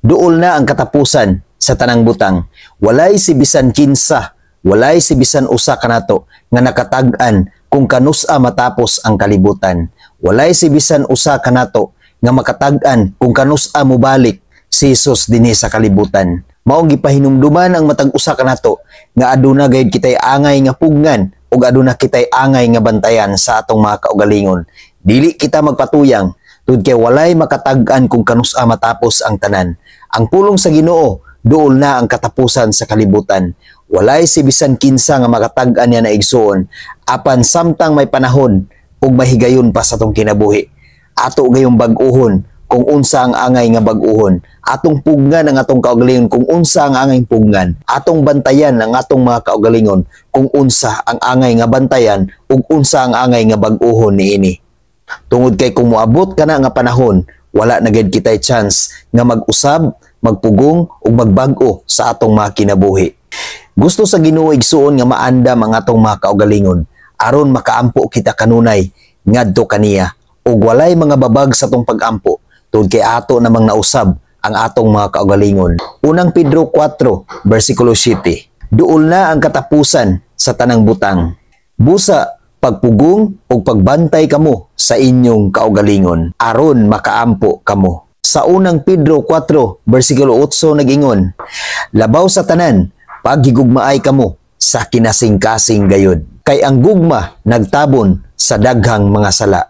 Duol na ang katapusan sa tanang butang. Walay si bisan kinsa, walay si bisan usa kanato nga nakatag-an kung kanusa matapos ang kalibutan. Walay si bisan usa kanato nga makatag-an kung kanusa mobalik si Jesus dinhi sa kalibutan. Mao gipahinumduman ang matag usa kanato nga aduna gayud kitay angay nga pugnan ug aduna kitay angay nga bantayan sa atong mga kaugalingon. Dili kita magpatuyang tud kay walay makatag-an kung kanusa matapos ang tanan. Ang pulong sa Ginoo, duol na ang katapusan sa kalibutan. Walay si bisan kinsa nga makatag-an niya na igsuon, apan samtang may panahon ug mahigayon pa sa tong kinabuhi. Ato gayong bag-uhon kung unsa ang angay nga bag-uhon. Atong pugnan ang atong kaugalingon kung unsa ang angay pugnan. Atong bantayan ang atong mga kaugalingon kung unsa ang angay nga bantayan ug unsa ang angay nga bag-uhon niini. Tungod kay kung moabot kana nga panahon, wala na gid kitay chance nga mag-usab, magpugong ug magbag-o sa atong mga kinabuhi. Gusto sa Ginoo igsuon nga maandam ang atong mga kaugalingon aron makaampo kita kanunay ngadto kaniya ug walay mga babag sa atong pag-ampo tungod kay ato namang nausab ang atong mga kaugalingon. Unang Pedro 4 bersikulo 7. Duol na ang katapusan sa tanang butang. Busa pagpugong o pagbantay kamo sa inyong kaugalingon aron makaampo kamo. Sa unang Pedro 4 bersikulo 8 nagingon, labaw sa tanan paghigugmaay kamo sa kinasing-kasing gayud kay ang gugma nagtabon sa daghang mga sala.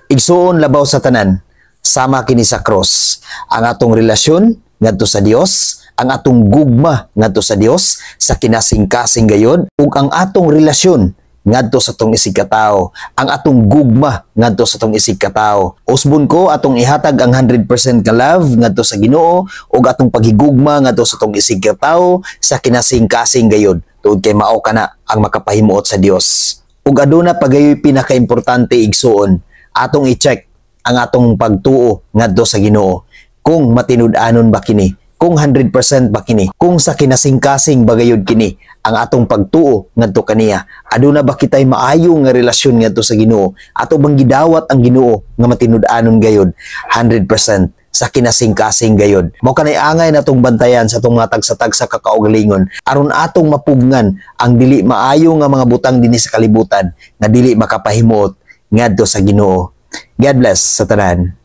Igsuon labaw sa tanan sama kini sa cross ang atong relasyon ngadto sa Dios, ang atong gugma ngadto sa Dios sa kinasing-kasing gayud ug ang atong relasyon ngadto sa tong isig ka tawo, ang atong gugma ngadto sa tong isig ka tawo. Usbon ko atong ihatag ang 100% ka love ngadto sa Ginoo ug atong paghigugma ngadto sa tong isig ka tawo sa kinasing-kasing gayud tungod kay mao kana ang makapahimuot sa Dios. Ug aduna pagayoy pinakaimportante igsuon, atong i-check ang atong pagtuo ngadto sa Ginoo kung matinud-anon ba kini, kung 100% ba kini, kung sa kinasing-kasing bagayod kini ang atong pagtuo ngadto kaniya. Aduna ba kitay maayo nga relasyon ngadto sa Ginoo? Ato bang gidawat ang Ginoo nga matinud-anon gayod 100% sa kinasing-kasing gayod? Mao kanay angay natong bantayan sa atong mga tagsa-tagsa kakaugalingon aron atong mapugnan ang dili maayo nga mga butang dinhi sa kalibutan nga dili makapahimuot ngadto sa Ginoo. God bless sa tanan.